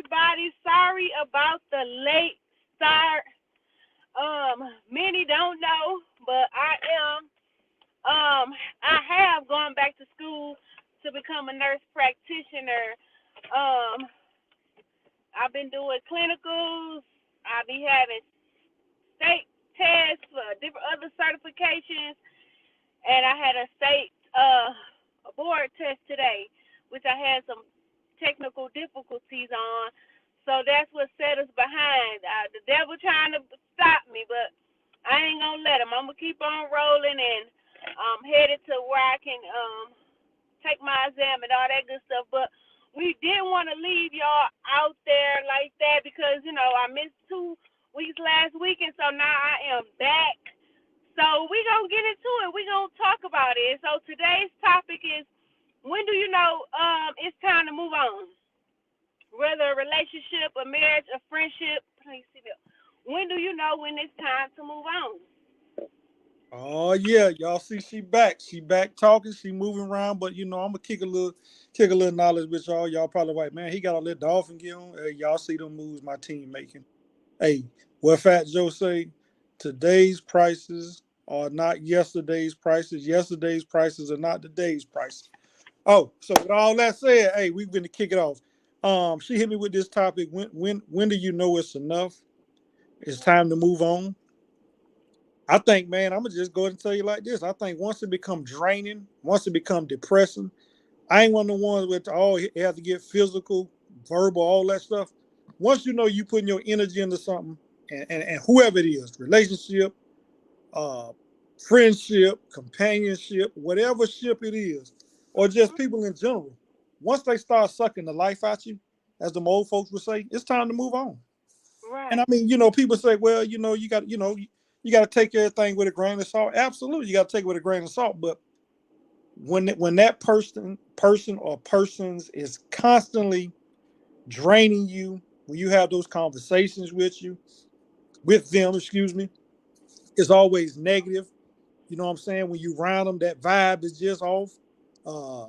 everybody. Sorry about the late start. Many don't know, but I have gone back to school to become a nurse practitioner. Um, I've been doing clinicals. I be having state tests for different other certifications, and I had a state board test today, which I had some technical difficulties on. So that's what set us behind. The devil trying to stop me, but I ain't gonna let him. I'm gonna keep on rolling and headed to where I can take my exam and all that good stuff. But we didn't want to leave y'all out there like that because I missed 2 weeks last week, and so now I am back. So we gonna get into it. We gonna talk about it. So today's topic is, when do you know it's time to move on? Whether a relationship, a marriage, a friendship, please see that. When do you know when it's time to move on? Oh yeah, y'all see she back. She back talking. She moving around, but I'm gonna kick a little knowledge with y'all. Y'all probably like, man, he got a little dolphin get on. Hey, y'all see them moves my team making. Hey, what Fat Joe say? Today's prices are not yesterday's prices. Yesterday's prices are not today's prices. Oh, so with all that said, hey, we've been to kick it off. She hit me with this topic. When do you know it's enough? It's time to move on. I think, man, I'm gonna just go ahead and tell you like this. I think once it becomes draining, once it becomes depressing, I ain't one of the ones with you have to get physical, verbal, all that stuff. Once you know you putting your energy into something, and whoever it is, relationship, uh, friendship, companionship, whatever ship it is, or just people in general, once they start sucking the life out you, as the old folks would say, it's time to move on. And I Right. mean, people say, well, you got to take everything with a grain of salt. Absolutely, you got to take it with a grain of salt. But when that person or persons is constantly draining you, when you have those conversations with them, excuse me, it's always negative. You know what I'm saying? When you round them, that vibe is just off. Uh,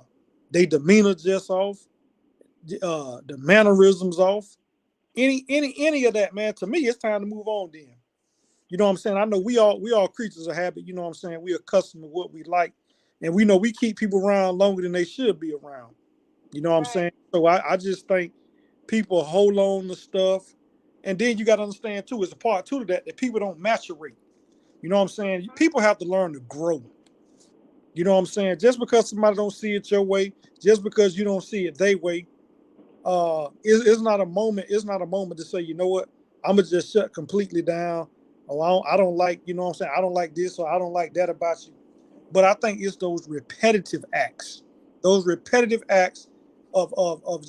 they demeanor just off. The mannerisms off. Any of that, man. To me, it's time to move on. Then, you know what I'm saying? I know we all creatures of habit. You know what I'm saying? We're accustomed to what we like, and we know we keep people around longer than they should be around. You know what I'm saying? Right. So I just think people hold on to stuff, and then you got to understand too. It's a part two to that people don't maturate. You know what I'm saying? People have to learn to grow. You know what I'm saying? Just because somebody don't see it your way, just because you don't see it their way, it's not a moment. It's not a moment to say, you know what, I'm gonna just shut completely down. Oh, I don't like, you know what I'm saying? I don't like this or I don't like that about you. But I think it's those repetitive acts of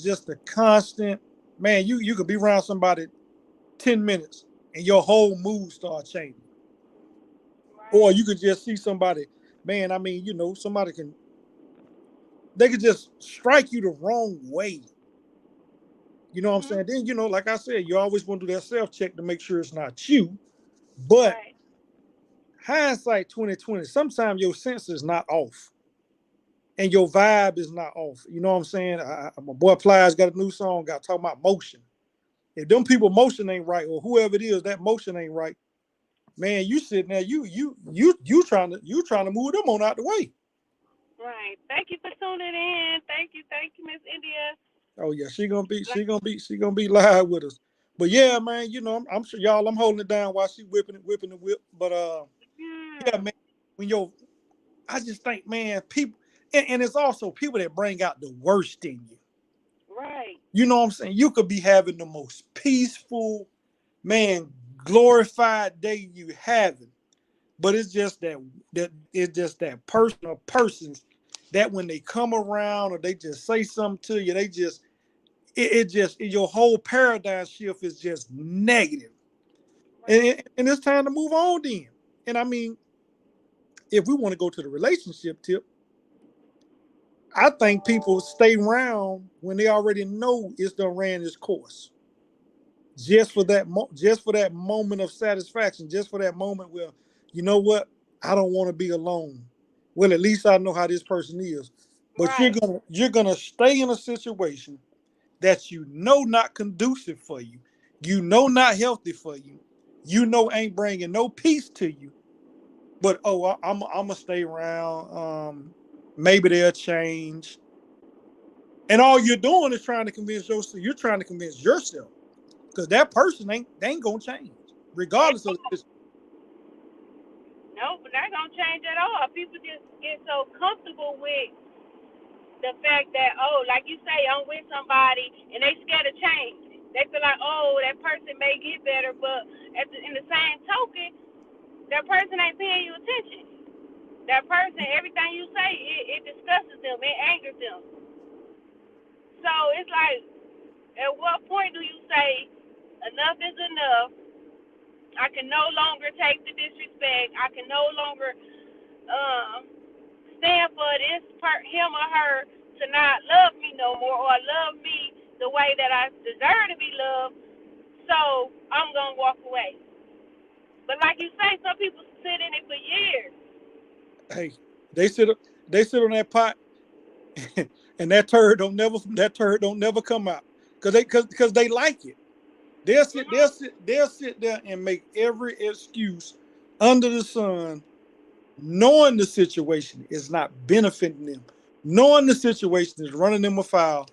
just the constant, man, you could be around somebody 10 minutes and your whole mood starts changing. Or Right. you could just see somebody, man, I mean, somebody they could just strike you the wrong way. You know what I'm Mhm. saying? Then, like I said, you always want to do that self check to make sure it's not you. But Right. hindsight 2020, sometimes your sense is not off and your vibe is not off. You know what I'm saying? My boy Plies got a new song, got talking about motion. If them people motion ain't right, or whoever it is, that motion ain't right, man, you sitting there, you trying to move them on out the way. Right. Thank you for tuning in. Thank you. Thank you, Miss India. Oh yeah, she gonna be Like, live with us. But yeah, man, I'm sure y'all, I'm holding it down while she whipping the whip. But yeah, yeah. man, when yo I just think, man, people, and it's also people that bring out the worst in you. Right. You know what I'm saying? You could be having the most peaceful, man, glorified day you having, but it's just that person or persons that when they come around or they just say something to you, your whole paradigm shift is just negative, and Right. and it's time to move on then. And I mean, if we want to go to the relationship tip, I think people stay around when they already know it's done ran its course. Just for that moment of satisfaction, just for that moment where, you know what, I don't want to be alone. Well, at least I know how this person is. But you're Right. gonna you're gonna stay in a situation that you know not conducive for you, you know not healthy for you, you know ain't bringing no peace to you. But I'm gonna stay around. Maybe they'll change. And all you're doing is trying to convince yourself. You're trying to convince yourself because that person ain't gonna change, regardless of this. Nope, not gonna change at all. People just get so comfortable with the fact that, oh, like you say, I'm with somebody and they scared of change. They feel like, oh, that person may get better, but in the same token, that person ain't paying you attention. That person, everything you say, it disgusts them, it angers them. So it's like, at what point do you say enough is enough? I can no longer take the disrespect. I can no longer stand for him or her to not love me no more or love me the way that I deserve to be loved. So I'm gonna walk away. But like you say, some people sit in it for years. Hey, they sit on that pot, and that turd don't never come out because they like it. They'll sit there and make every excuse under the sun, knowing the situation is not benefiting them, knowing the situation is running them afoul,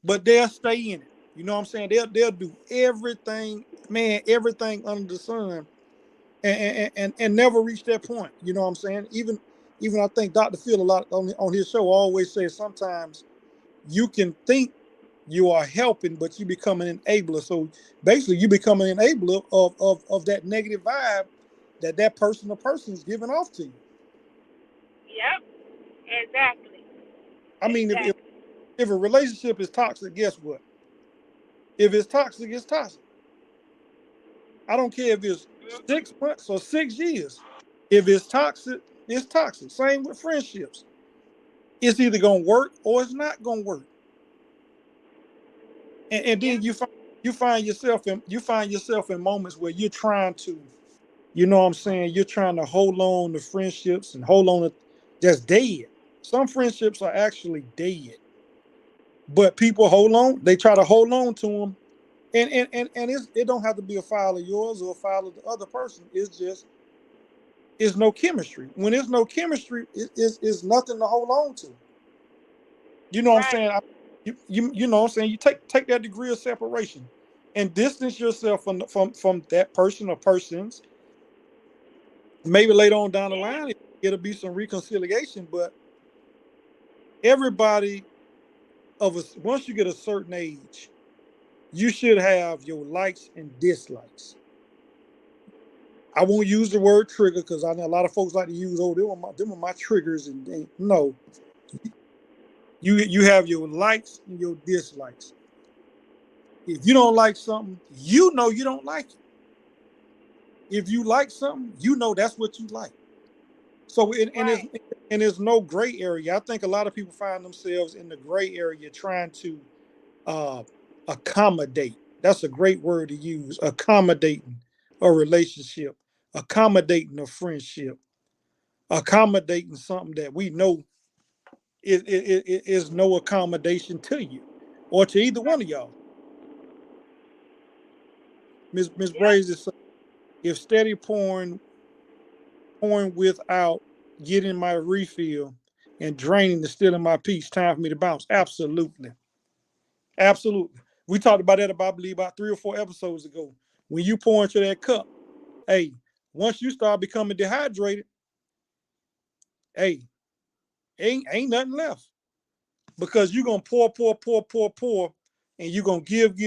but they'll stay in it. You know what I'm saying? They'll do everything, man, everything under the sun, and never reach that point. You know what I'm saying? Even I think Dr. Phil a lot on his show always says sometimes you can think you are helping, but you become an enabler. So basically, you become an enabler of that negative vibe that person or person is giving off to you. Yep, exactly. I mean, Exactly. if a relationship is toxic, guess what? If it's toxic, it's toxic. I don't care if it's 6 months or 6 years. If it's toxic, it's toxic. Same with friendships. It's either gonna work or it's not gonna work. And Yep. then you find yourself in moments where you're trying to, you know what I'm saying, you're trying to hold on to friendships and hold on to just dead. Some friendships are actually dead. But people hold on, they try to hold on to them. And it don't have to be a file of yours or a file of the other person. It's no chemistry. When there's no chemistry, it's nothing to hold on to. You know what I'm Right. saying? You know what I'm saying? You take that degree of separation and distance yourself from that person or persons. Maybe later on down the Yeah. line, it'll be some reconciliation. But everybody of us, once you get a certain age, you should have your likes and dislikes. I won't use the word trigger because I know a lot of folks like to use, oh, them are my triggers, and no, you have your likes and your dislikes. If you don't like something, you know you don't like it. If you like something, you know that's what you like. So Right. there's no gray area. I think a lot of people find themselves in the gray area trying to uh, accommodate. That's a great word to use. Accommodating a relationship, accommodating a friendship, accommodating something that we know is no accommodation to you or to either one of y'all. Miss Yep. Brazy said, if steady pouring without getting my refill and draining is still in my peace, time for me to bounce. Absolutely. Absolutely. We talked about that I believe about 3 or 4 episodes ago. When you pour into that cup, hey, once you start becoming dehydrated, hey, ain't nothing left. Because you're gonna pour, and you're gonna give.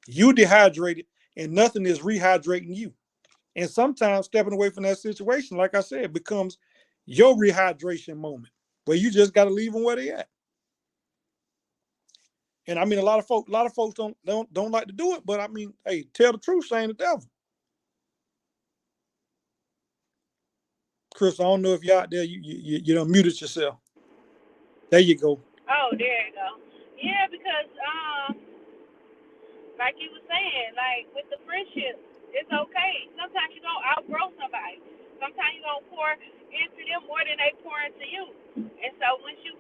You dehydrated, and nothing is rehydrating you. And sometimes stepping away from that situation, like I said, becomes your rehydration moment where you just got to leave them where they at. And I mean, a lot of folks don't like to do it, but I mean, hey, tell the truth, shame the devil. Chris, I don't know if you're out there. You done muted yourself. There you go. Oh, there you go. Yeah, because like you were saying, like with the friendship, it's okay. Sometimes you're gonna outgrow somebody. Sometimes you're gonna pour into them more than they pour into you. And so once you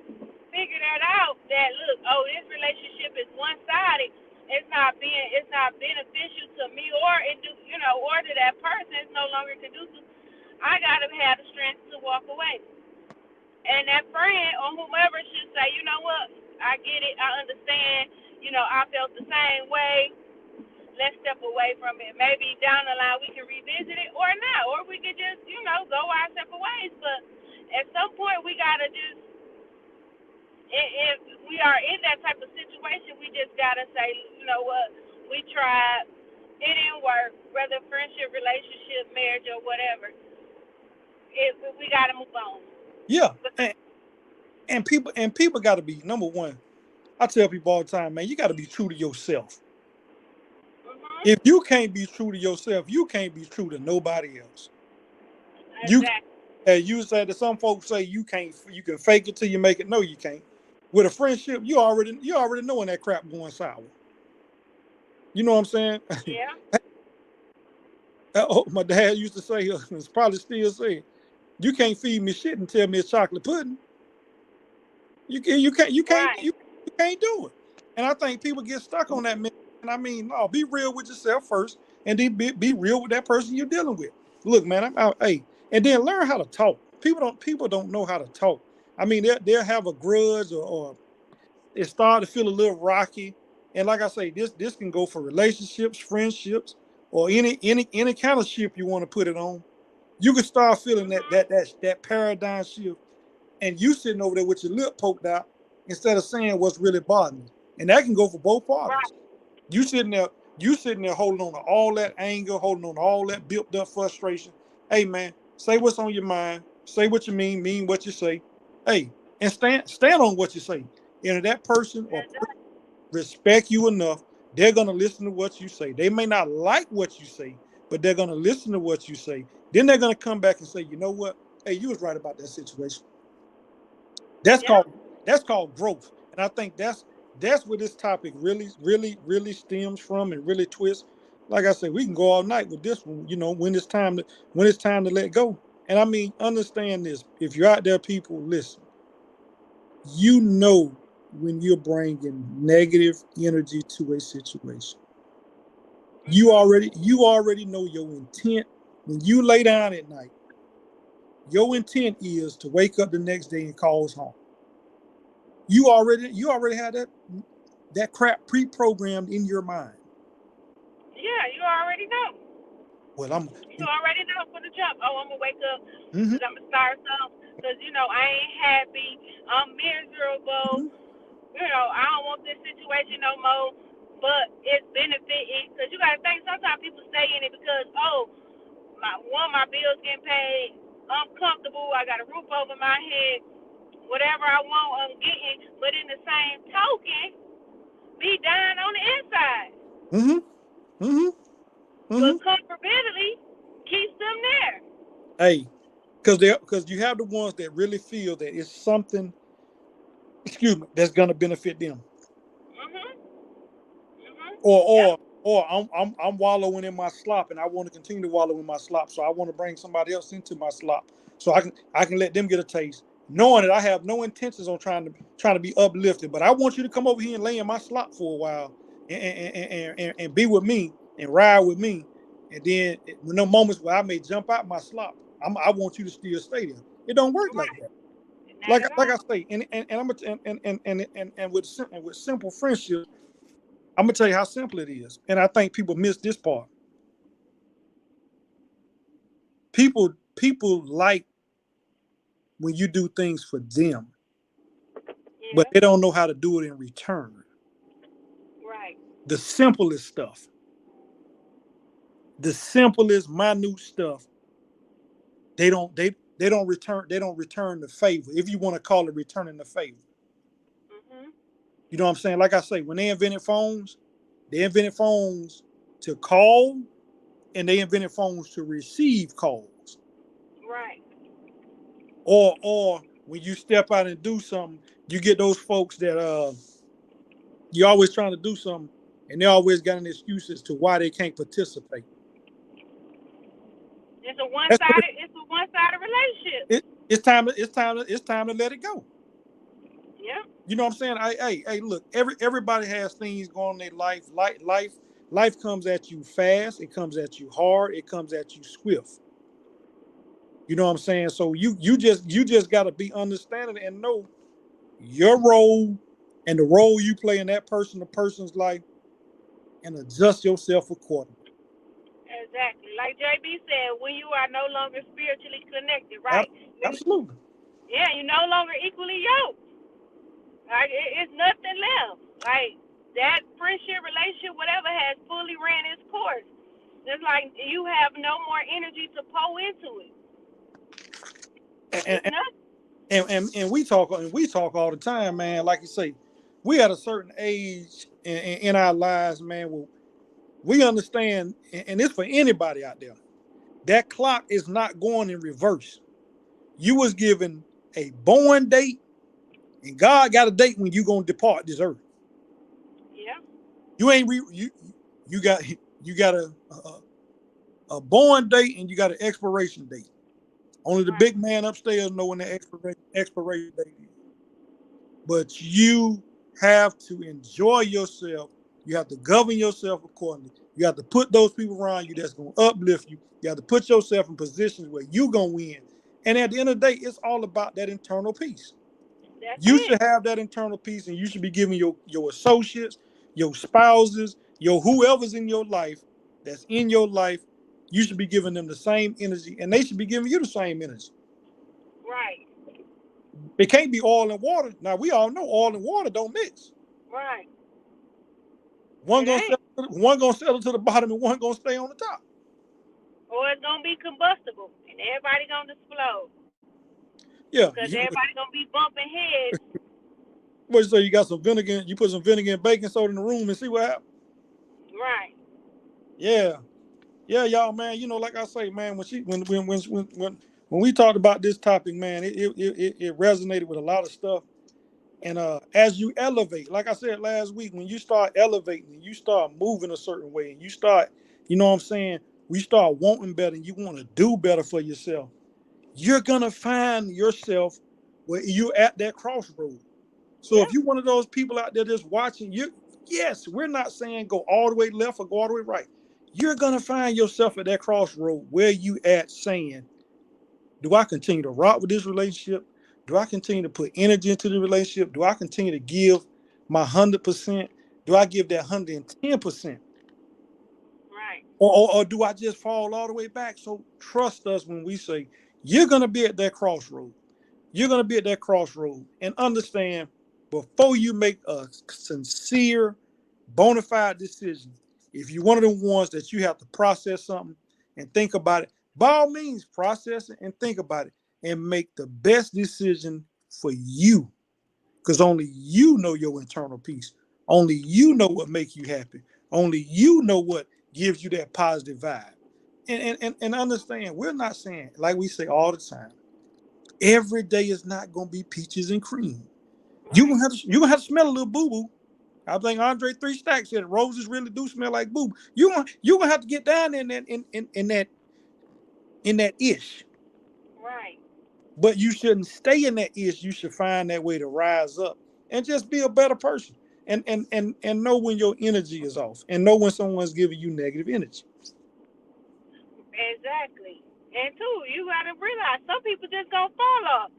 figure that out. That look, oh, this relationship is one sided. It's not beneficial to me or or to that person. It's no longer conducive. I gotta have the strength to walk away. And that friend or whomever should say, you know what, I get it, I understand. I felt the same way. Let's step away from it. Maybe down the line we can revisit it or not, or we could just, go our separate ways. But at some point we gotta just, if we are in that type of situation, we just gotta say, you know what, we tried, it didn't work, whether friendship, relationship, marriage, or whatever. We gotta move on. Yeah, and people got to be, number one. I tell people all the time, man, you got to be true to yourself. If you can't be true to yourself, you can't be true to nobody else. Exactly. You said that some folks say you can fake it till you make it. No, you can't. With a friendship, you already knowing that crap going sour. You know what I'm saying? Yeah. My dad used to say, it's probably still saying, you can't feed me shit and tell me it's chocolate pudding. You can't do it. And I think people get stuck on that. And I mean, no, be real with yourself first, and then be real with that person you're dealing with. Look, man, I'm out. Hey, and then learn how to talk. People don't know how to talk. I mean, they'll have a grudge or it start to feel a little rocky. And like I say, this can go for relationships, friendships, or any kind of ship you want to put it on. You can start feeling that paradigm shift, and you sitting over there with your lip poked out instead of saying what's really bothering you. And that can go for both parties. Right. You sitting there holding on to all that anger, holding on to all that built up frustration. Hey man, say what's on your mind, say what you mean what you say. Hey, and stand on what you say. And if that person or person respect you enough, they're gonna listen to what you say. They may not like what you say, but they're gonna listen to what you say. Then they're gonna come back and say, you know what? Hey, you was right about that situation. That's called growth. And I think that's where this topic really stems from and really twists. Like I said, we can go all night with this one, when it's time to let go. And I mean, understand this. If you're out there, people, listen. You know when you're bringing negative energy to a situation. You already know your intent when you lay down at night. Your intent is to wake up the next day and cause harm. You already had that crap pre-programmed in your mind. Yeah, you already know. Well, you already know from the jump. Oh, I'm gonna wake up mm-hmm. because I'm gonna start something. Because I ain't happy. I'm miserable. Mm-hmm. I don't want this situation no more. But it's benefiting because you gotta think. Sometimes people stay in it because my bills getting paid. I'm comfortable. I got a roof over my head. Whatever I want, I'm getting. But in the same token, be dying on the inside. Mm-hmm. Mm-hmm. Mm-hmm. But comfortability keeps them there. Hey, because you have the ones that really feel that it's something, that's gonna benefit them. Mm-hmm. Mm-hmm. Or I'm wallowing in my slop and I want to continue to wallow in my slop, so I want to bring somebody else into my slop so I can let them get a taste, knowing that I have no intentions on trying to be uplifted, but I want you to come over here and lay in my slop for a while and be with me and ride with me, and then when no moments where I may jump out my slop, I want you to still stay there. It don't work like that. Like I say, and with simple friendship, I'm gonna tell you how simple it is, and I think people miss this part. People like when you do things for them, but they don't know how to do it in return. Right. The simplest stuff, the simplest minute stuff, they don't return the favor, if you want to call it returning the favor. Mm-hmm. You know what I'm saying? Like I say, when they invented phones to call, and they invented phones to receive calls. Right. Or when you step out and do something, you get those folks that you're always trying to do something, and they always got an excuse as to why they can't participate. It's a one-sided relationship. It's time to let it go. Yeah. You know what I'm saying? Hey, look, everybody has things going on in their life. Life comes at you fast. It comes at you hard. It comes at you swift. You know what I'm saying? So you just got to be understanding and know your role and the role you play in that person, the person's life, and adjust yourself accordingly. Exactly. Like JB said, when you are no longer spiritually connected, Ab- right? Absolutely. Yeah, you're no longer equally yoked. Like it's nothing left. Like that friendship, relationship, whatever has fully ran its course. It's like you have no more energy to pour into it. It's And nothing. and we talk all the time, man. Like you say, we at a certain age in our lives, man. We understand, and it's for anybody out there. That clock is not going in reverse. You was given a born date, and God got a date when you gonna depart this earth. Yeah. You ain't you got a born date and you got an expiration date. Only the Right. big man upstairs know when the expiration date is. But you have to enjoy yourself. You have to govern yourself accordingly. You have to put those people around you that's going to uplift you. You have to put yourself in positions where you're going to win. And at the end of the day, it's all about that internal peace. That's You it. should have that internal peace, and you should be giving your associates, your spouses, your whoever's in your life that's in your life, you should be giving them the same energy, and they should be giving you the same energy. Right. It can't be oil and water. Now we all know oil and water don't mix. Right. One It gonna ain't. settle to the bottom, and one gonna stay on the top. Or it's gonna be combustible, and everybody gonna explode Yeah, because everybody gonna be bumping heads. what you say? You got some vinegar. You put some vinegar and baking soda in the room and see what happens. Right. Yeah, yeah, y'all, man. You know, like I say, man, when we talked about this topic, man, it resonated with a lot of stuff. And as you elevate, like I said last week, when you start elevating and you start moving a certain way, and you start, you know what I'm saying, we start wanting better, and you want to do better for yourself, you're gonna find yourself where you're at that crossroad. So if Yeah. you're one of those people out there that's watching, yes, we're not saying go all the way left or go all the way right. You're gonna find yourself at that crossroad where you at saying, do I continue to rock with this relationship? Do I continue to put energy into the relationship? Do I continue to give my 100%? Do I give that 110%? Right. Or do I just fall all the way back? So trust us when we say you're gonna be at that crossroad. You're going to be at that crossroad and understand before you make a sincere, bona fide decision, if you're one of the ones that you have to process something and think about it, by all means, process it and think about it and make the best decision for you. Because only you know your internal peace. Only you know what makes you happy. Only you know what gives you that positive vibe. And understand, we're not saying, like we say all the time, every day is not gonna be peaches and cream. Right. You gonna have to smell a little boo boo. I think Andre Three Stacks said roses really do smell like boo. You gonna have to get down in that ish. Right. But you shouldn't stay in that ish. You should find that way to rise up and just be a better person. And know when your energy is off, and know when someone's giving you negative energy. Exactly. And two, you gotta realize some people just gonna fall off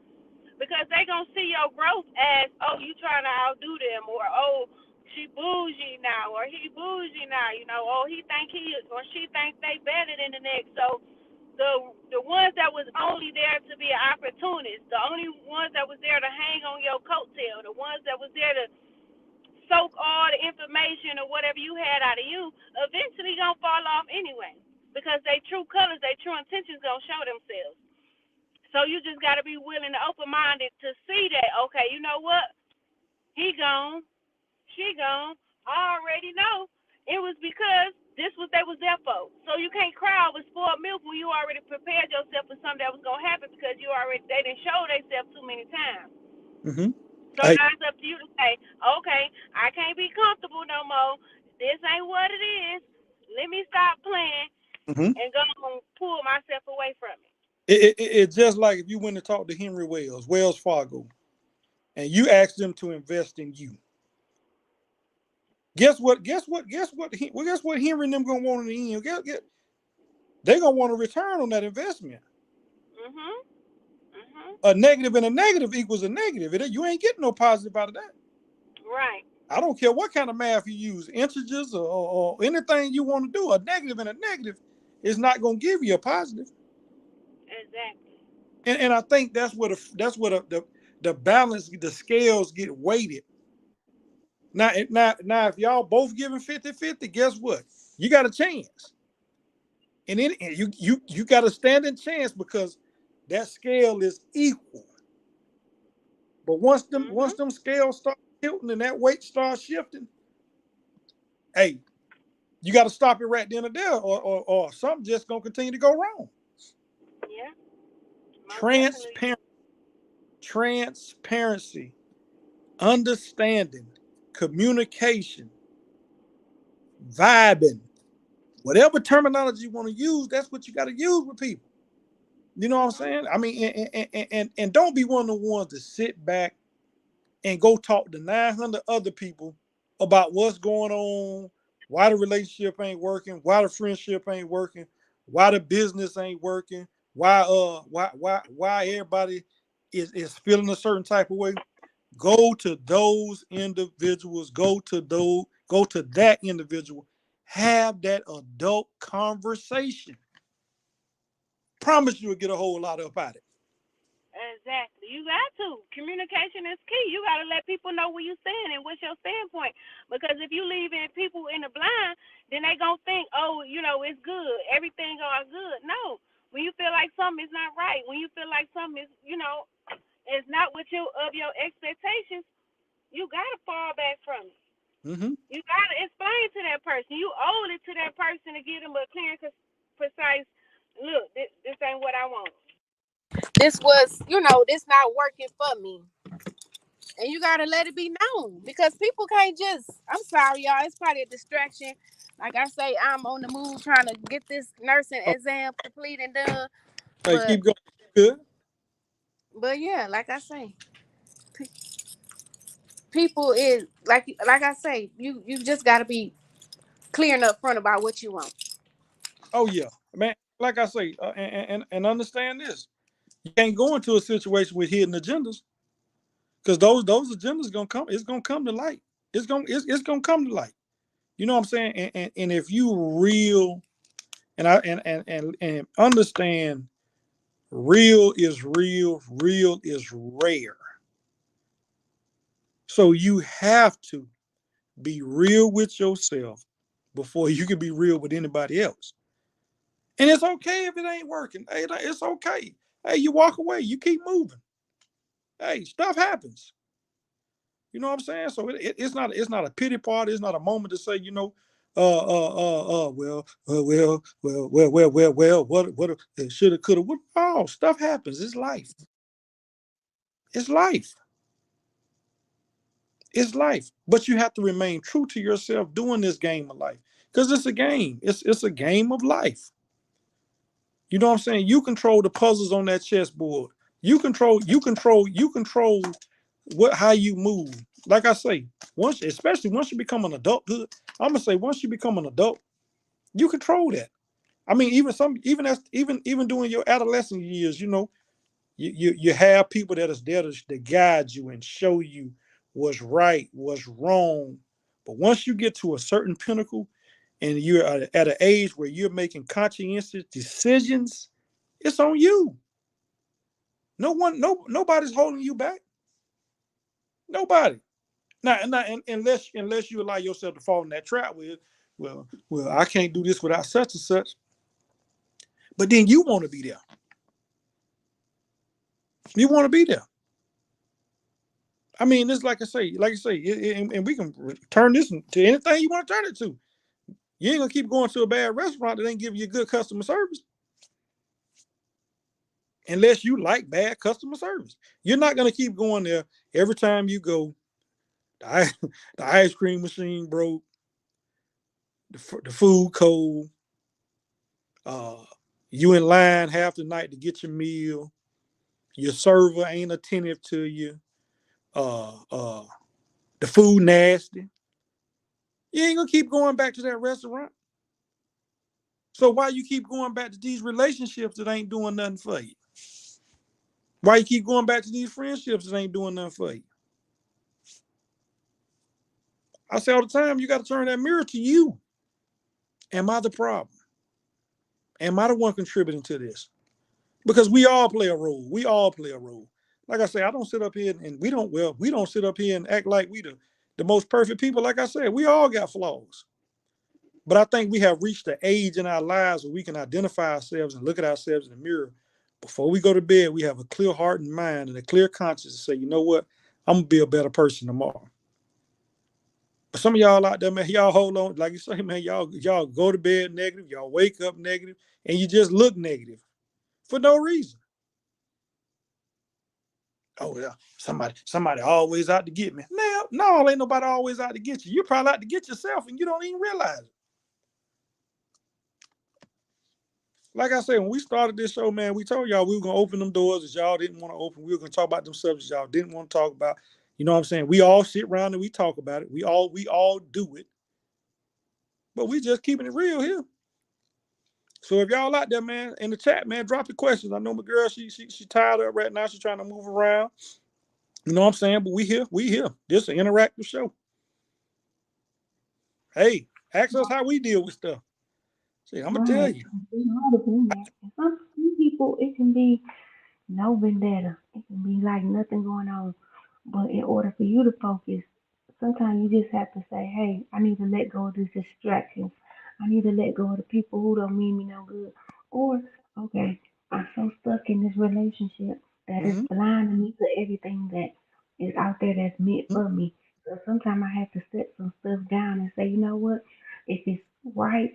because they gonna see your growth as, oh, you trying to outdo them, or oh, she bougie now, or he bougie now, oh, he think he is, or she think they better than the next. So the ones that was only there to be an opportunist, the only ones that was there to hang on your coattail, the ones that was there to soak all the information or whatever you had out of you, eventually gonna fall off anyway. Because they true colors, they true intentions gonna show themselves. So you just gotta be willing to open minded to see that, okay, you know what? He gone, she gone. I already know. It was because this was they was there for. So you can't cry over spoiled milk when you already prepared yourself for something that was gonna happen because they didn't show themselves too many times. Mm-hmm. So Hey, now it's up to you to say, okay, I can't be comfortable no more. This ain't what it is. Let me stop playing mm-hmm. and go and pull myself away from it. It's just like if you went to talk to Henry Wells Fargo, and you ask them to invest in you. Guess what? Guess what Henry and them gonna want in the end? They're gonna want a return on that investment. A negative and a negative equals a negative. You ain't getting no positive out of that. Right. I don't care what kind of math you use, integers or anything you want to do. A negative and a negative is not going to give you a positive. Exactly. And I think that's what the balance, the scales get weighted. Now if y'all both giving 50-50, guess what? You got a chance. And you got a standing chance because that scale is equal. But once them scales start tilting and that weight starts shifting, hey, you got to stop it right then and there, or something just gonna continue to go wrong. Yeah. Transparency, understanding, communication, vibing, whatever terminology you want to use, that's what you got to use with people. You know what I'm saying? I mean, and don't be one of the ones to sit back and go talk to 900 other people about what's going on, why the relationship ain't working, why the friendship ain't working, why the business ain't working, why everybody is feeling a certain type of way. Go to those individuals, go to that individual, have that adult conversation. Promise you'll get a whole lot up out of it. Exactly. You got to. Communication is key. You got to let people know where you stand and what's your standpoint. Because if you leaving people in the blind, then they going to think, oh, it's good. Everything going good. No. When you feel like something is not right, when you feel like something is, is not what of your expectations, you got to fall back from it. You got to explain to that person. You owe it to that person to give them a clear and precise, look, this ain't what I want. This was, this not working for me. And you got to let it be known because people can't just, I'm sorry, y'all, it's probably a distraction. Like I say, I'm on the move trying to get this nursing exam complete and done. Hey, keep going. Good. But yeah, like I say, people is, like I say, you just got to be clear and upfront about what you want. Oh, yeah. Man, like I say, and understand this. You can't go into a situation with hidden agendas because those agendas gonna come. It's gonna come to light. It's gonna come to light. You know what I'm saying? And if you real and understand, real is real. Real is rare. So you have to be real with yourself before you can be real with anybody else. And it's okay if it ain't working. Hey, it's okay. Hey, you walk away. You keep moving. Hey, stuff happens. You know what I'm saying? So it's not a pity party. It's not a moment to say, what shoulda, coulda, what? Oh, stuff happens. It's life. It's life. It's life. But you have to remain true to yourself doing this game of life because it's a game. It's a game of life. You know what I'm saying? You control the puzzles on that chessboard. You control how you move. Like I say, especially once you become an adulthood, I'm gonna say once you become an adult, you control that. I mean, even during your adolescent years, you have people that is there to guide you and show you what's right, what's wrong. But once you get to a certain pinnacle and you're at an age where you're making conscientious decisions, it's on you. Nobody's holding you back. Nobody. Now, unless you allow yourself to fall in that trap with, well, I can't do this without such and such. But then you want to be there. You want to be there. I mean, it's like I say, and we can turn this to anything you want to turn it to. You ain't gonna keep going to a bad restaurant that ain't giving you good customer service. Unless you like bad customer service. You're not gonna keep going there every time you go. The ice cream machine broke. The food cold. You in line half the night to get your meal. Your server ain't attentive to you. the food nasty. You ain't gonna keep going back to that restaurant. So why you keep going back to these relationships that ain't doing nothing for you? Why you keep going back to these friendships that ain't doing nothing for you? I say all the time, you got to turn that mirror to you. Am I the problem? Am I the one contributing to this? Because we all play a role. We all play a role. Like I say, I don't sit up here and we don't sit up here and act like we the most perfect people. Like I said, we all got flaws. But I think we have reached the age in our lives where we can identify ourselves and look at ourselves in the mirror. Before we go to bed, we have a clear heart and mind and a clear conscience to say, you know what? I'm gonna be a better person tomorrow. But some of y'all out there, man, y'all hold on, like you say, man, y'all go to bed negative, y'all wake up negative, and you just look negative for no reason. Oh yeah, somebody always out to get me. No, ain't nobody always out to get you. You're probably out to get yourself, and you don't even realize it. Like I said, when we started this show, man, we told y'all we were gonna open them doors that y'all didn't want to open. We were gonna talk about them subjects y'all didn't want to talk about. You know what I'm saying? We all sit around and we talk about it. We all do it, but we just keeping it real here. So if y'all out there, man, in the chat, man, drop your questions. I know my girl, she tired up right now. She's trying to move around. You know what I'm saying? But we here. This is an interactive show. Hey, ask us how we deal with stuff. See, I'm gonna tell Right. you. It's hard to be that. And some people, it can be no vendetta. It can be like nothing going on. But in order for you to focus, sometimes you just have to say, hey, I need to let go of these distractions. I need to let go of the people who don't mean me no good. Or, okay, I'm so stuck in this relationship that it's Mm-hmm. blinding me to everything that is out there that's meant for me. So sometimes I have to set some stuff down and say, you know what? If it's right,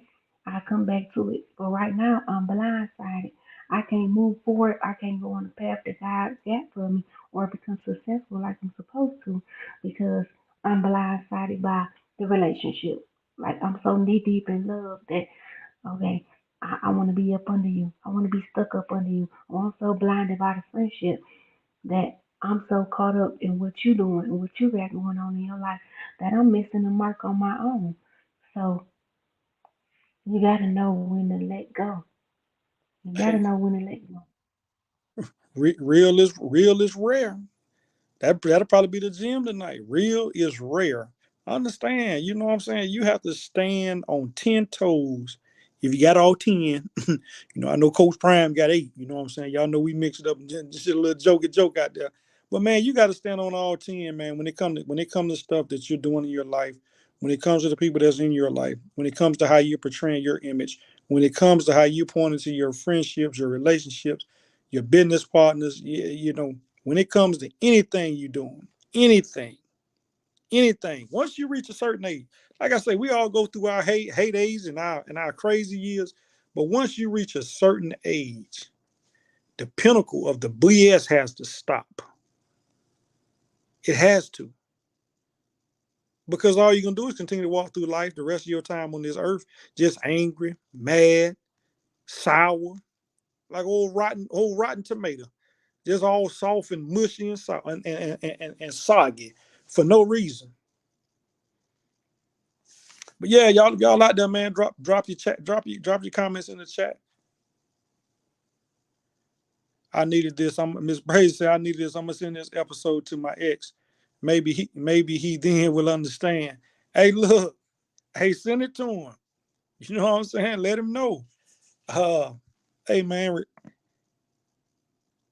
I come back to it. But right now, I'm blindsided. I can't move forward. I can't go on the path that God got for me or become successful like I'm supposed to because I'm blindsided by the relationship. Like I'm so knee deep in love that okay, I want to be up under you. I want to be stuck up under you. Or I'm so blinded by the friendship that I'm so caught up in what you're doing and what you got going on in your life that I'm missing the mark on my own. So you gotta know when to let go. You gotta Hey, know when to let go. real is rare. That'll probably be the gym tonight. Real is rare. Understand, you know what I'm saying? You have to stand on 10 toes. If you got all 10, you know, I know Coach Prime got 8. You know what I'm saying? Y'all know we mix it up and just a little joke out there. But man, you got to stand on all 10, man, when it comes to stuff that you're doing in your life, when it comes to the people that's in your life, when it comes to how you're portraying your image, when it comes to how you point into your friendships, your relationships, your business partners, you know, when it comes to anything you're doing, anything, anything. Once you reach a certain age, like I say, we all go through our heydays and our crazy years, but once you reach a certain age, the pinnacle of the BS has to stop. It has to, because all you're gonna do is continue to walk through life the rest of your time on this earth, just angry, mad, sour, like old rotten tomato, just all soft and mushy and and soggy for no reason. But yeah, y'all out there, man. Drop your chat, drop your comments in the chat. I needed this. I'm Miss Brazy said I needed this. I'm gonna send this episode to my ex. Maybe he then will understand. Hey, look, hey, send it to him. You know what I'm saying? Let him know. Uh, hey man,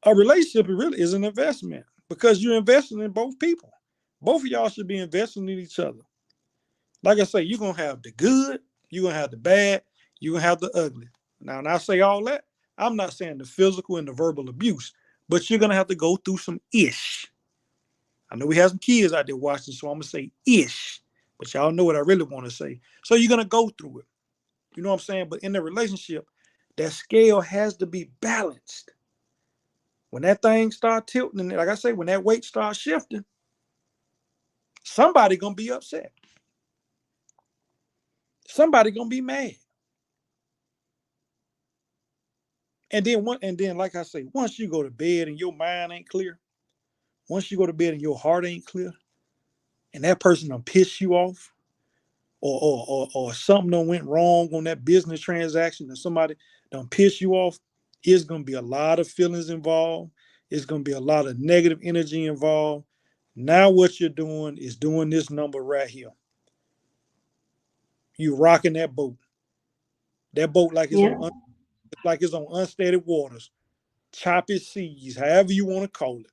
a relationship really is an investment because you're investing in both people. Both of y'all should be investing in each other. Like I say, you're gonna have the good, you're gonna have the bad, you're gonna have the ugly. Now, when I say all that, I'm not saying the physical and the verbal abuse, but you're gonna have to go through some ish. I know we have some kids out there watching, so I'm gonna say ish, but y'all know what I really want to say. So you're gonna go through it. You know what I'm saying? But in the relationship, that scale has to be balanced. When that thing start tilting, like I say, when that weight starts shifting, somebody gonna be upset. Somebody gonna be mad. And then like I say, once you go to bed and your mind ain't clear, once you go to bed and your heart ain't clear, and that person done piss you off, or something done went wrong on that business transaction, and somebody done piss you off, it's gonna be a lot of feelings involved. It's gonna be a lot of negative energy involved. Now what you're doing is doing this number right here. You rocking that boat. That boat Yeah. like it's on unsteady waters, choppy seas, however you want to call it.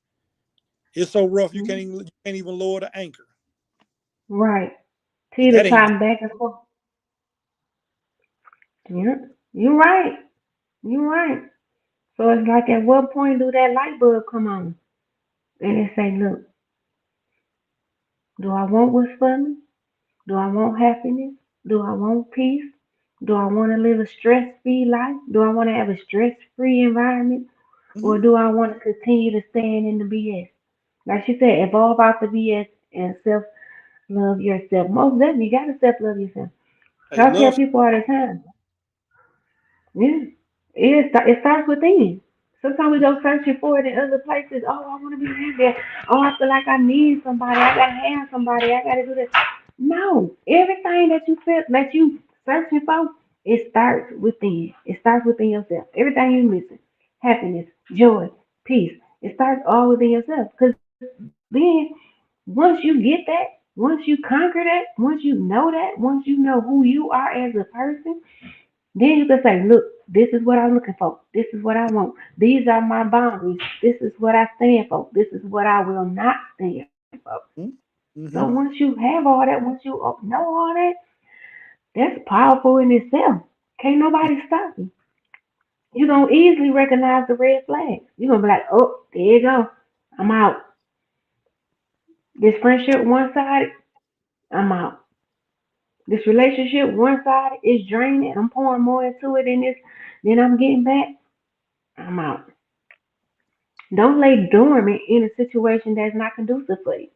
It's so rough you can't even lower the anchor. Right. That Teeter ain't totting back and forth. Yeah. You're right. You're right. So it's like, at what point do that light bulb come on? And it say, look, do I want what's for me? Do I want happiness? Do I want peace? Do I want to live a stress-free life? Do I want to have a stress-free environment? Or mhm, do I want to continue to stand in the BS? Like she said, evolve out the BS and self-love yourself. Most definitely, you got to self-love yourself. hey, I tell love. people all the time, yeah, it starts within. Sometimes we go searching for it in other places. Oh, I want to be happy. Oh, I feel like I need somebody. I gotta have somebody. I gotta do this. No, everything that you feel that you searching for, it starts within. It starts within yourself. Everything you're missing, happiness, joy, peace. It starts all within yourself. Because then, once you get that, once you conquer that, once you know who you are as a person, then you can say, look, this is what I'm looking for. This is what I want. These are my boundaries. This is what I stand for. This is what I will not stand for. So Mm-hmm. once you have all that, once you know all that, that's powerful in itself. Can't nobody stop you. You're going to easily recognize the red flags. You're going to be like, oh, there you go. I'm out. This friendship one sided, I'm out. This relationship one sided is draining. I'm pouring more into it than this. Then I'm getting back. I'm out. Don't lay dormant in a situation that's not conducive for you.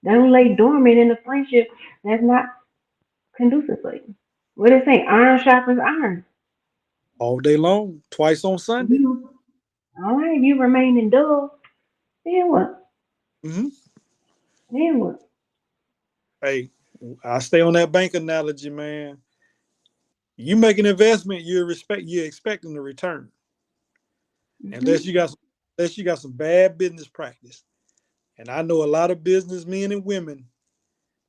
Don't lay dormant in a friendship that's not conducive for you. What they say, iron sharpens iron. All day long, twice on Sunday. You, all right, you remain in dull. Then what? Mm-hmm. Then what? Hey, I stay on that bank analogy, man. You make an investment, you're expecting a return. Unless Hmm. you got unless you got some bad business practice. And I know a lot of businessmen and women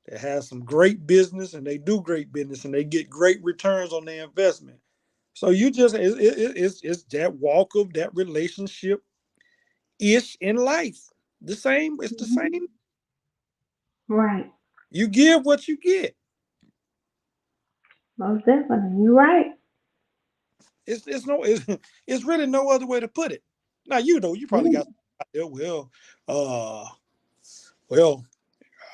that have some great business and they do great business and they get great returns on their investment. So you just it's that walk of that relationship ish in life. The same, it's the Hmm. same. Right. You give what you get. Most definitely. You're right. It's it's really no other way to put it. Now you know you probably Yeah. got uh well,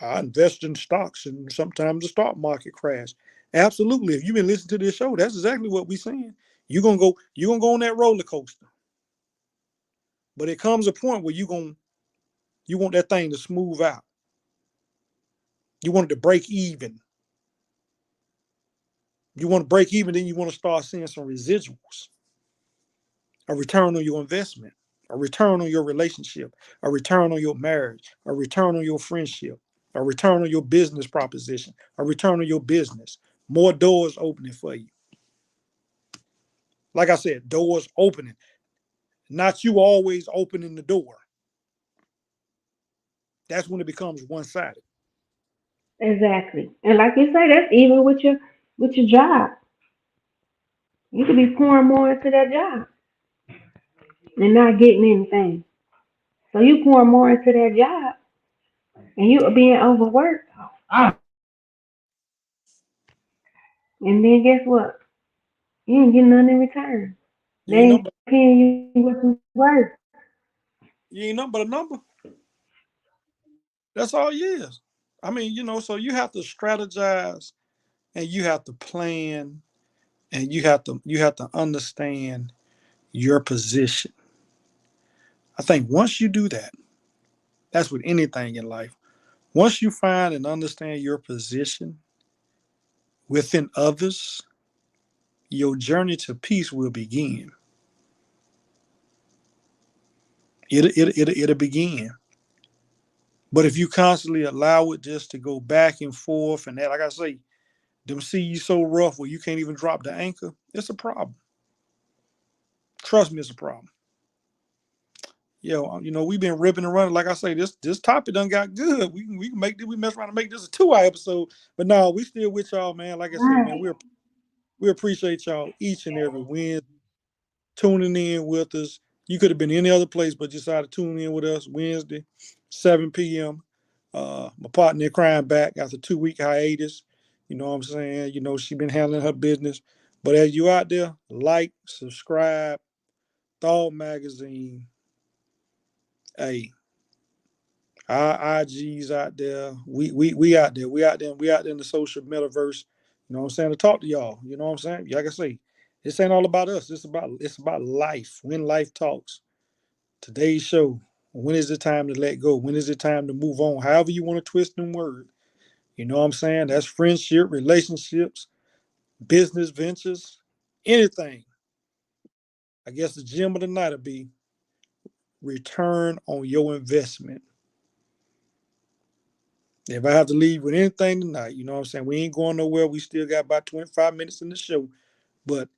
I invest in stocks and sometimes the stock market crash. Absolutely. If you've been listening to this show, that's exactly what we're saying. You're gonna go on that roller coaster. But it comes a point where you want that thing to smooth out. You want it to break even. You want to break even, then you want to start seeing some residuals, a return on your investment, a return on your relationship, a return on your marriage, a return on your friendship, a return on your business proposition, a return on your business. More doors opening for you. Like I said, doors opening, not you always opening the door. That's when it becomes one sided. Exactly. And like you say, that's even with your job. You could be pouring more into that job and not getting anything. So you pour more into that job and you are being overworked. And then guess what? You ain't getting nothing in return. They You ain't ain't nothing but, paying you what you worth. you ain't nothing but a number. That's all you is. I mean, so you have to strategize and you have to plan and you have to understand your position. I think once you do that, that's with anything in life. Once you find and understand your position within others, your journey to peace will begin. It'll begin. But if you constantly allow it just to go back and forth, and that, like I say, them seas so rough where you can't even drop the anchor, it's a problem. Trust me, it's a problem. We've been ripping and running. Like I say, this topic done got good. We can make this. We mess around and make this a 2-hour episode. But no, we still with y'all, man. Like I say, man, Right. we appreciate y'all each and every Wednesday tuning in with us. You could have been any other place, but decided to tune in with us Wednesday, 7 p.m. My partner in crime back after 2-week hiatus. You know what I'm saying? She been handling her business. But as you out there, like, subscribe, Thought Magazine. Hey, our IGs out there. We out there. We out there. We out there in the social metaverse. You know what I'm saying? To talk to y'all. You know what I'm saying? Like I say, this ain't all about us. It's about life. When life talks. Today's show. When is it time to let go? When is it time to move on? However you want to twist them words. You know what I'm saying? That's friendship, relationships, business ventures, anything. I guess the gem of the night will be return on your investment. If I have to leave with anything tonight, you know what I'm saying? We ain't going nowhere. We still got about 25 minutes in the show. But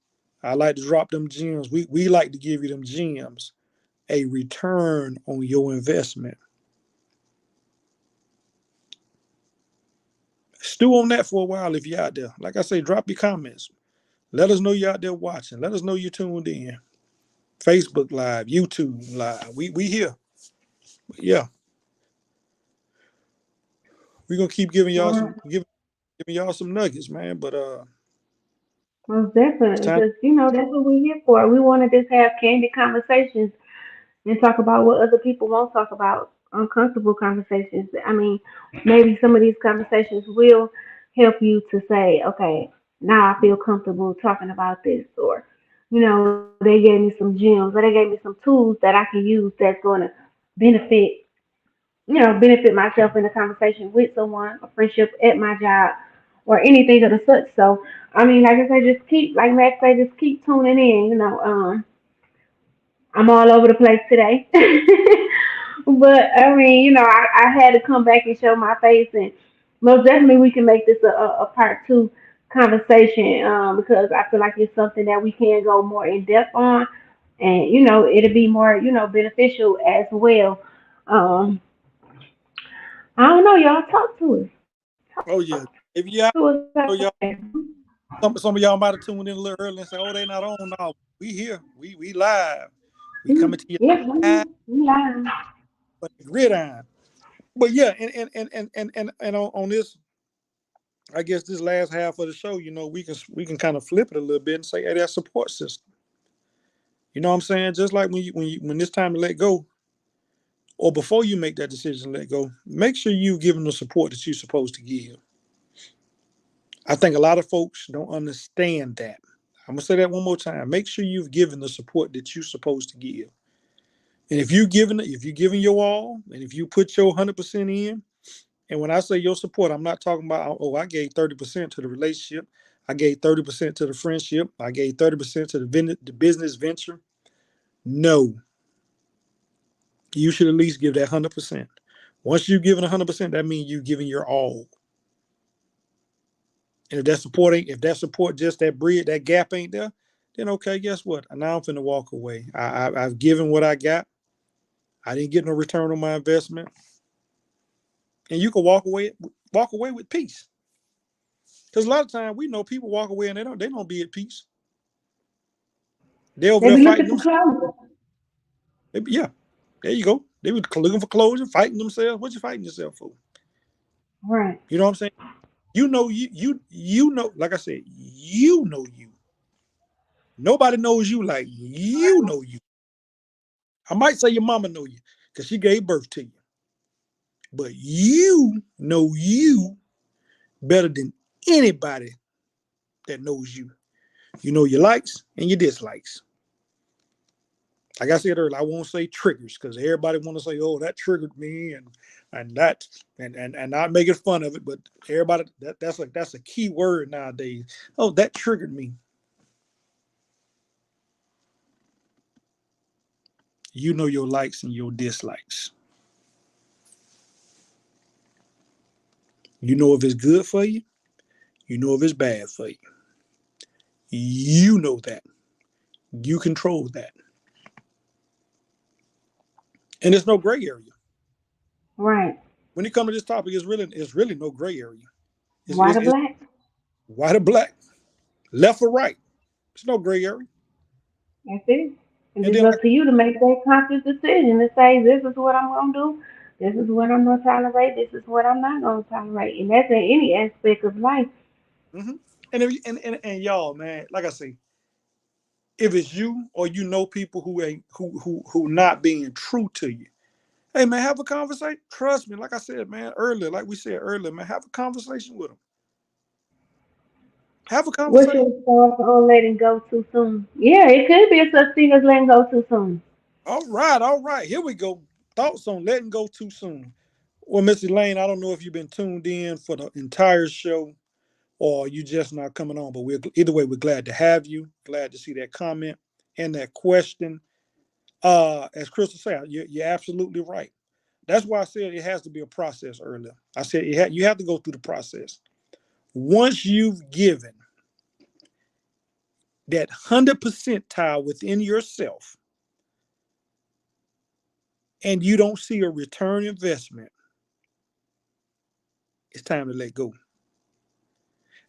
I like to drop them gems. We like to give you them gems. A return on your investment. Stew on that for a while if you're out there. Like I say, drop your comments. Let us know you're out there watching. Let us know you tuned in. Facebook Live, YouTube Live. We here. But yeah, we're gonna keep giving y'all Right. giving y'all some nuggets, man. But Most it's definitely, time. because that's what we're here for. We want to just have candid conversations and talk about what other people won't talk about. Uncomfortable conversations. I mean, maybe some of these conversations will help you to say, okay, now I feel comfortable talking about this, or they gave me some gems, or they gave me some tools that I can use that's going to benefit, benefit myself in a conversation with someone, a friendship at my job, or anything of the such. So, I mean, like I said, just keep, like Max said, just keep tuning in. I'm all over the place today. But I mean, I had to come back and show my face, and most definitely we can make this a part two conversation, because I feel like it's something that we can go more in depth on, and it'll be more beneficial as well. Um, I don't know, y'all talk to us. Oh yeah. If you out, To us out y'all, there. some of y'all might have tuned in a little early and say, "Oh, they not on now." We here. We live. We coming Mhm. to you Yes, live we live. for the gridiron. But yeah, and on this, I guess this last half of the show, we can kind of flip it a little bit and say, "Hey, that support system." You know what I'm saying? Just like when it's time to let go, or before you make that decision to let go, make sure you give them the support that you're supposed to give. I think a lot of folks don't understand that. I'm gonna say that one more time. Make sure you've given the support that you're supposed to give. And if you're giving your all, and if you put your 100% in, and when I say your support, I'm not talking about, oh, I gave 30% to the relationship, I gave 30% to the friendship, I gave 30% to the business venture. No, you should at least give that 100%. Once you've given 100%, that means you've given your all. And if that support just that bridge, that gap ain't there, then okay, guess what? Now I'm finna walk away. I've given what I got. I didn't get no return on my investment, and you can walk away with peace. Because a lot of times we know people walk away and they don't be at peace. They over They there be fighting looking for them. closure. Yeah, there you go. They were looking for closure, fighting themselves. What you fighting yourself for? Right. You know what I'm saying? You know. Like I said, you know you. Nobody knows you like you know you. I might say your mama know you because she gave birth to you, but you know you better than anybody that knows you. You know your likes and your dislikes. Like I said earlier, I won't say triggers because everybody want to say, "Oh, that triggered me," and that and not making fun of it. But everybody that's a key word nowadays. Oh, that triggered me. You know your likes and your dislikes. You know if it's good for you. You know if it's bad for you. You know that. You control that. And there's no gray area. Right. When it comes to this topic, it's really no gray area. White or It's black? white or black, left or right. There's no gray area. That's it. And And it's then like up to you to make that conscious decision to say, this is what I'm going to do. This is what I'm going to tolerate. This is what I'm not going to tolerate. And that's in any aspect of life. hmm and, if, and y'all, man, like I say, if it's you or you know people who ain't who not being true to you, hey man, have a conversation. Trust me, like I said, man, earlier, like we said earlier, man, have a conversation with them. Have a What's conversation. your thoughts on letting go too soon? Yeah, it could be a such thing as letting go too soon. All right, all right. Here we go. Thoughts on letting go too soon. Well, Missy Lane, I don't know if you've been tuned in for the entire show or you just not coming on, but we're either way, we're glad to have you. Glad to see that comment and that question. As Crystal said, you're absolutely right. That's why I said it has to be a process earlier. I said you have to go through the process. Once you've given that 100 percentile within yourself and you don't see a return investment, it's time to let go.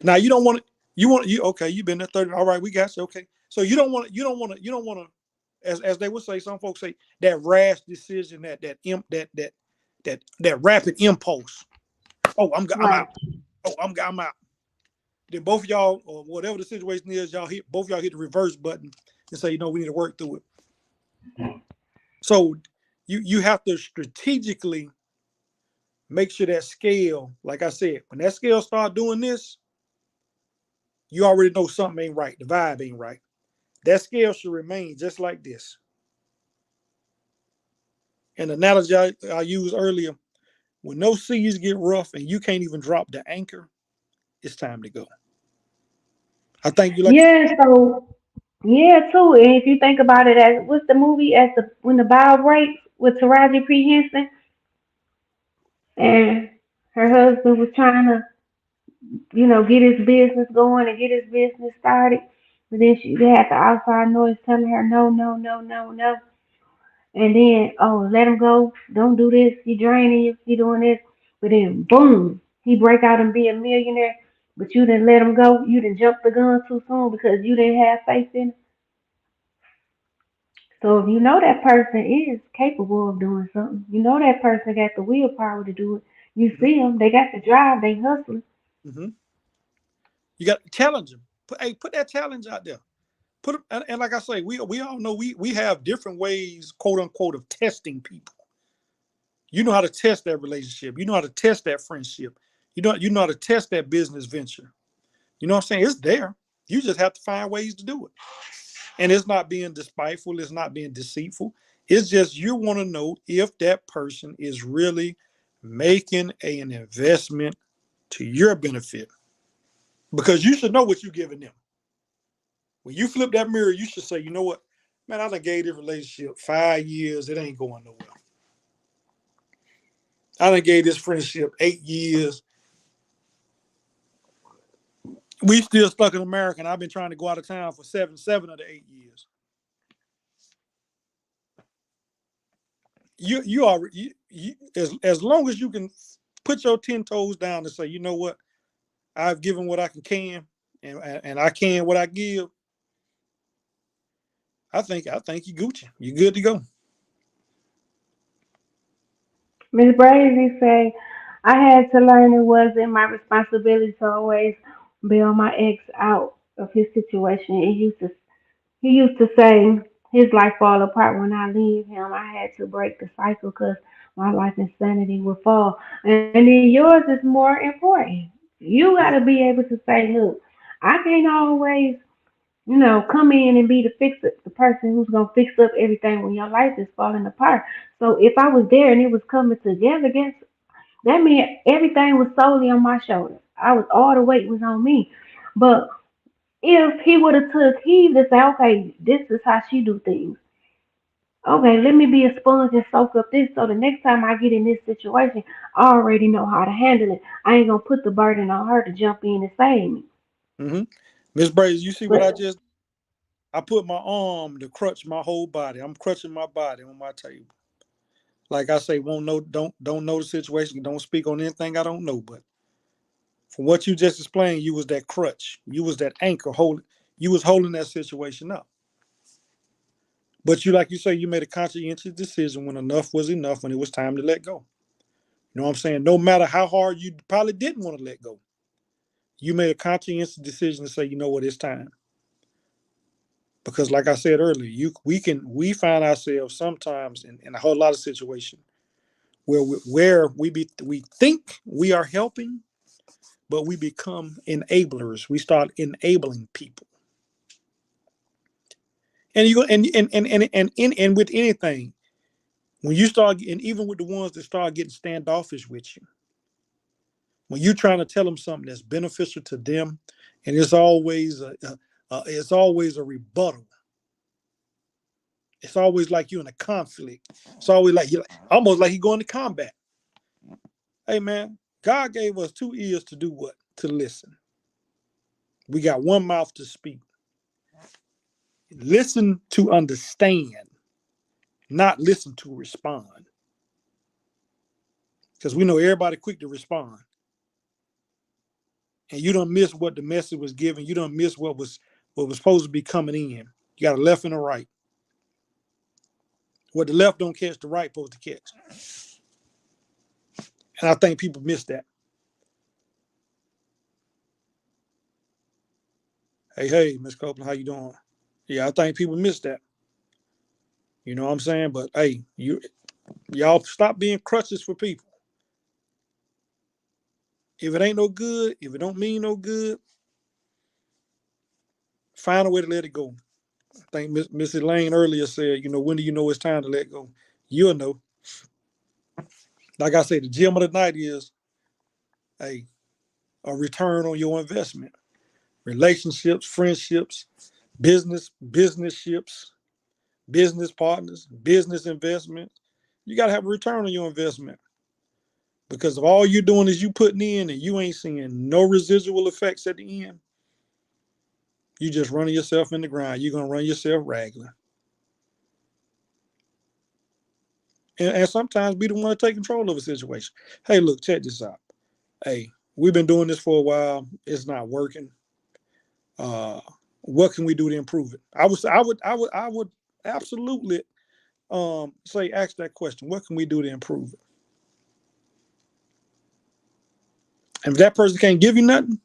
Now you don't want to. You okay? You've been there 30. All right, we got you. Okay, so you don't want to, as they would say, some folks say that rash decision, that rapid impulse. Oh, I'm Right. out. Oh, I'm out. Then both of y'all or whatever the situation is, both of y'all hit the reverse button and say, we need to work through it. So you have to strategically make sure that scale, like I said, when that scale start doing this, you already know something ain't right. The vibe ain't right. That scale should remain just like this. An analogy I used earlier, when those seas get rough and you can't even drop the anchor, it's time to go. I think you like, Yeah, so, yeah, too. And if you think about it as, what's the movie, as the when the bow breaks with Taraji P. Henson and her husband was trying to, get his business going and get his business started. But then they had the outside noise telling her, no, no, no, no, no. And then, oh, let him go. Don't do this. He draining you. He doing this. But then, boom, he break out and be a millionaire. But you didn't let him go. You didn't jump the gun too soon because you didn't have faith in him. So if you know that person is capable of doing something, you know that person got the willpower to do it. You mm-hmm, see them, they got the drive, they hustling. mm-hmm. You got to challenge them. Put that challenge out there. And like I say, we all know we have different ways, quote unquote, of testing people. You know how to test that relationship. You know how to test that friendship. You know how to test that business venture. You know what I'm saying? It's there. You just have to find ways to do it. And it's not being despiteful, it's not being deceitful. It's just you want to know if that person is really making an investment to your benefit. Because you should know what you're giving them. When you flip that mirror, you should say, you know what? Man, I done gave this relationship 5 years. It ain't going nowhere. I done gave this friendship 8 years. We still stuck in America, and I've been trying to go out of town for seven of the 8 years. You are as long as you can put your 10 toes down and say, you know what, I've given what I can, and I can what I give. I think you Gucci. You good to go. Miss Brazy say, I had to learn it wasn't my responsibility to always bail my ex out of his situation. He used to say his life fall apart when I leave him. I had to break the cycle because my life insanity would fall. And then yours is more important. You got to Yeah. be able to say, look, I can't always, come in and be the person who's gonna fix up everything when your life is falling apart. So if I was there and it was coming together, that meant everything was solely on my shoulders. All the weight was on me. But if he would have took heed to say, okay, this is how she do things. Okay, let me be a sponge and soak up this so the next time I get in this situation, I already know how to handle it. I ain't gonna put the burden on her to jump in and save me. Mm-hmm. Miss Brazy, you see what I But just? I put my arm to crutch my whole body. I'm crutching my body on my table. Like I say, won't know, don't know the situation. Don't speak on anything I don't know. But from what you just explained, you was that crutch. You was that anchor holding. You was holding that situation up. But you, like you say, you made a conscientious decision when enough was enough, when it was time to let go. You know what I'm saying? No matter how hard you probably didn't want to let go, you made a conscientious decision to say, you know what, it's time. Because, like I said earlier, we find ourselves sometimes in a whole lot of situations where we think we are helping, but we become enablers. We start enabling people, and you and with anything, when you start, and even with the ones that start getting standoffish with you, when you're trying to tell them something that's beneficial to them, and it's always a rebuttal. It's always like you're in a conflict. It's always like you're almost like you're going to combat. Hey man, God gave us 2 ears to do what? To listen. We got one mouth to speak. Listen to understand, not listen to respond. Because we know everybody quick to respond. And you don't miss what the message was given. You don't miss what was supposed to be coming in. You got a left and a right. What the left don't catch, the right supposed to catch. And I think people miss that. Hey, Miss Copeland, how you doing? Yeah, I think people miss that. You know what I'm saying? But hey, y'all stop being crutches for people. If it ain't no good, if it don't mean no good, find a way to let it go. I think Mrs. Lane earlier said, when do you know it's time to let go? You'll know. Like I said, the gem of the night is a return on your investment. Relationships, friendships, business ships, business partners, business investments. You got to have a return on your investment. Because if all you're doing is you putting in and you ain't seeing no residual effects at the end, you just running yourself in the ground. You're gonna run yourself ragged. And sometimes we don't want to take control of a situation. Hey, look, check this out. Hey, we've been doing this for a while. It's not working. Uh, what can we do to improve it? I would absolutely say ask that question. What can we do to improve it? And if that person can't give you nothing,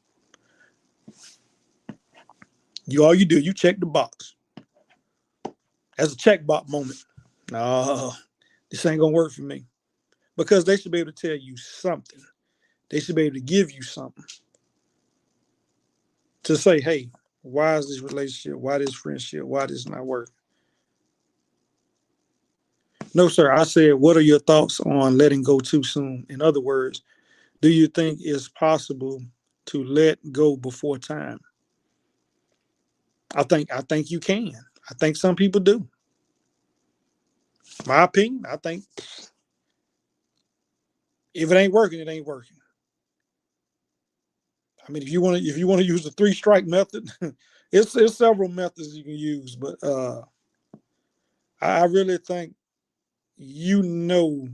all you do, you check the box. That's a check box moment. No, this ain't gonna work for me. Because they should be able to tell you something. They should be able to give you something to say, hey, why is this relationship, why this friendship, why this not working? No, sir. I said, what are your thoughts on letting go too soon? In other words, do you think it's possible to let go before time? I think you can. I think some people do. My opinion, I think if it ain't working, it ain't working. I mean, if you want to use the 3 strike method, it's several methods you can use, but I really think you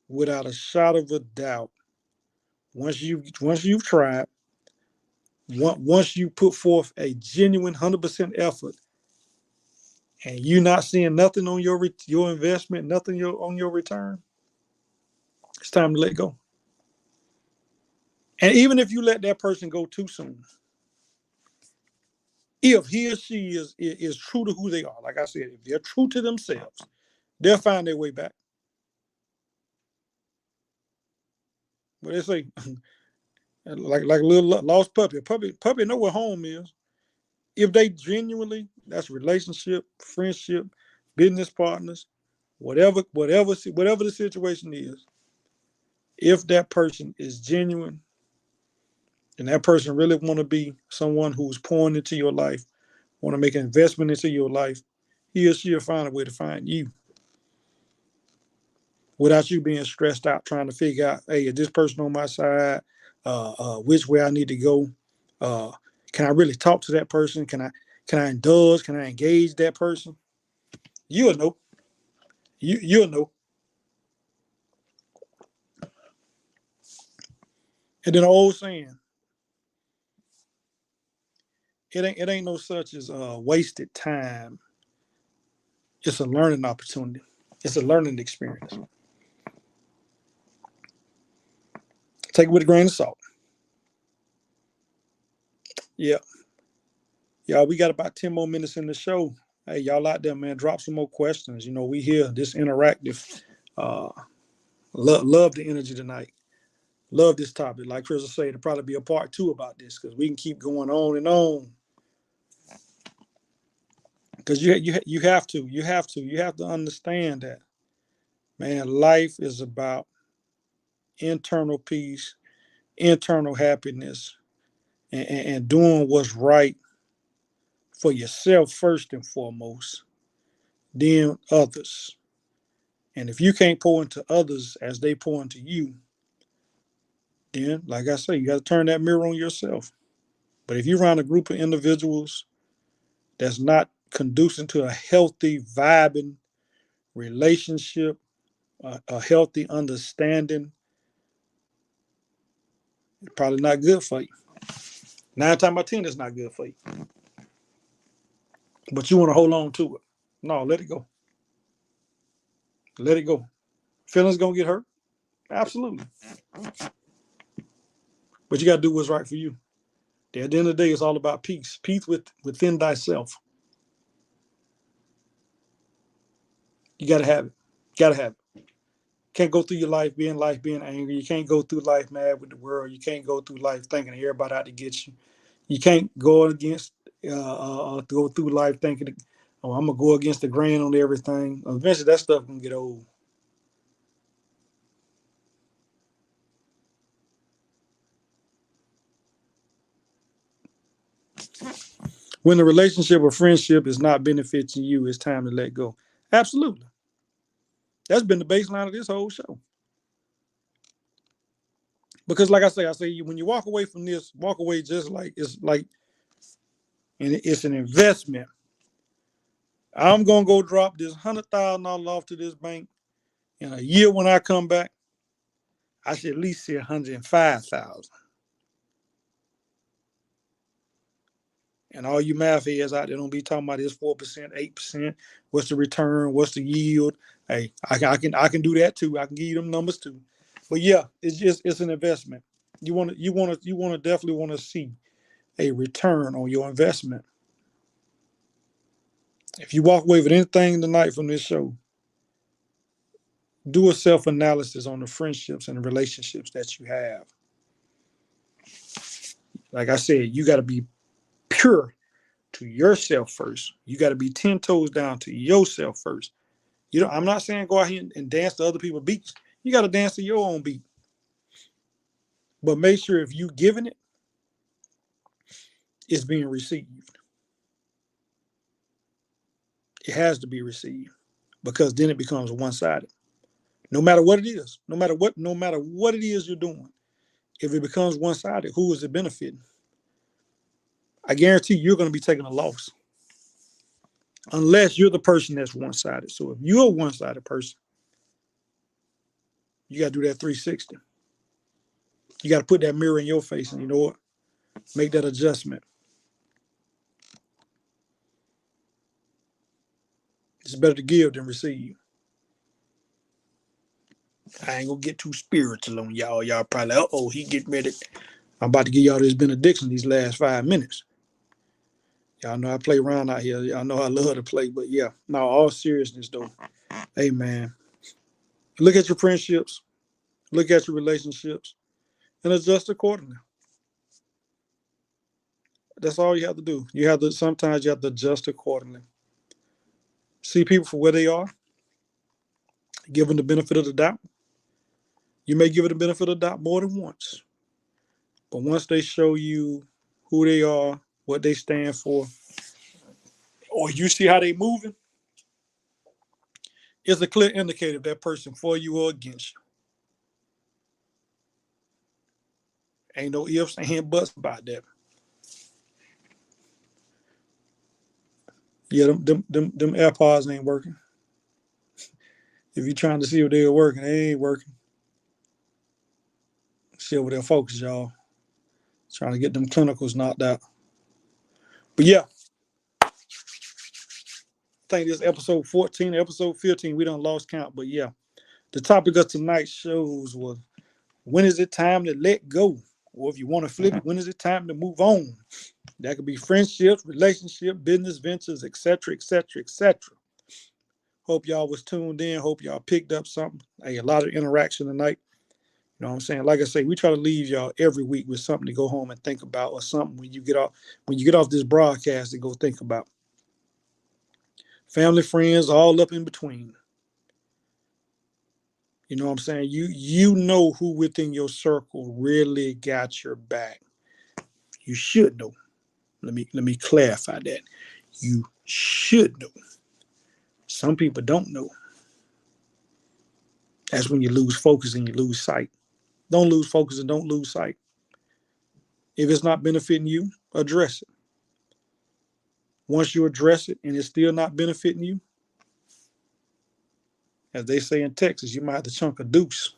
without a shot of a doubt, once you've tried, once you put forth a genuine 100% effort, and you not seeing nothing on your investment, nothing on your return, it's time to let go. And even if you let that person go too soon, if he or she is true to who they are, like I said, if they're true to themselves, they'll find their way back. But they say, like a little lost puppy. Puppy know where home is. If they genuinely, that's relationship, friendship, business partners, whatever the situation is, if that person is genuine and that person really want to be someone who's pouring into your life, want to make an investment into your life, he or she'll find a way to find you without you being stressed out trying to figure out, hey, is this person on my side? Which way I need to go? Uh, can I really talk to that person? Can I indulge? Can I engage that person? You'll know. You'll know. And then the old saying, it ain't no such as wasted time. It's a learning opportunity. It's a learning experience. Take it with a grain of salt. Yeah. Y'all, we got about 10 more minutes in the show. Hey, y'all out there, man, drop some more questions. You know, we here, this interactive. Uh, love the energy tonight. Love this topic. Like Chris said, it'll probably be a part 2 about this because we can keep going on and on. Because you have to understand that, man, life is about internal peace, internal happiness, and doing what's right for yourself first and foremost, then others. And if you can't pour into others as they pour into you, then, like I say, you got to turn that mirror on yourself. But if you're around a group of individuals that's not conducive to a healthy, vibing relationship, a healthy understanding, it's probably not good for you. 9 times out of 10, it's not good for you. But you want to hold on to it. No, let it go. Let it go. Feelings gonna get hurt. Absolutely. But you got to do what's right for you. At the end of the day, it's all about peace. Peace within thyself. You got to have it. Got to have it. Can't go through your life being angry. You can't go through life mad with the world. You can't go through life thinking everybody out to get you. You can't go go through life thinking, oh, I'm gonna go against the grain on everything. Eventually, that stuff gonna get old. When the relationship or friendship is not benefiting you, it's time to let go. Absolutely. That's been the baseline of this whole show. Because, like I say, when you walk away from this, walk away just like and it's an investment. I'm gonna go drop this $100,000 off to this bank. In a year when I come back, I should at least see 105,000. And all you math heads out there don't be talking about this 4%, 8%. What's the return? What's the yield? Hey, I can do that too. I can give you them numbers too. But yeah, it's an investment. You definitely want to see a return on your investment. If you walk away with anything tonight from this show, do a self-analysis on the friendships and the relationships that you have. Like I said, you got to be pure to yourself first. You got to be 10 toes down to yourself first. I'm not saying go out here and dance to other people's beats. You got to dance to your own beat. But make sure if you giving it, it's being received. It has to be received because then it becomes one-sided. No matter what it is, no matter what it is you're doing, if it becomes one-sided, who is it benefiting? I guarantee you're going to be taking a loss unless you're the person that's one-sided. So if you're a one-sided person, you got to do that 360. You got to put that mirror in your face and you know what? Make that adjustment. It's better to give than receive. I ain't gonna get too spiritual on y'all. Y'all probably, he getting ready. I'm about to give y'all this benediction these last 5 minutes. Y'all know I play around out here. Y'all know I love to play, but yeah, no, all seriousness though. Hey man, look at your friendships, look at your relationships, and adjust accordingly. That's all you have to do. Sometimes you have to adjust accordingly. See people for where they are, give them the benefit of the doubt. You may give it the benefit of the doubt more than once. But once they show you who they are, what they stand for, or you see how they moving, It's a clear indicator if that person for you or against you. Ain't no ifs and buts about that. Yeah, them AirPods ain't working. If you're trying to see if they're working, they ain't working. See over there, focus, y'all. Trying to get them clinicals knocked out. But yeah, I think this episode 14, episode 15, we done lost count. But yeah, the topic of tonight's shows was, when is it time to let go? Or if you want to flip it, when is it time to move on? That could be friendships, relationship, business ventures, etc., etc., etc. Hope y'all was tuned in. Hope y'all picked up something. Hey, a lot of interaction tonight. You know what I'm saying? Like I say, we try to leave y'all every week with something to go home and think about, or something when you get off this broadcast to go think about. Family, friends, all up in between. You know what I'm saying? You know who within your circle really got your back. You should know. Let me clarify that. You should know. Some people don't know. That's when you lose focus and you lose sight. Don't lose focus and don't lose sight. If it's not benefiting you, address it. Once you address it and it's still not benefiting you, as they say in Texas, you might have to chunk a deuce.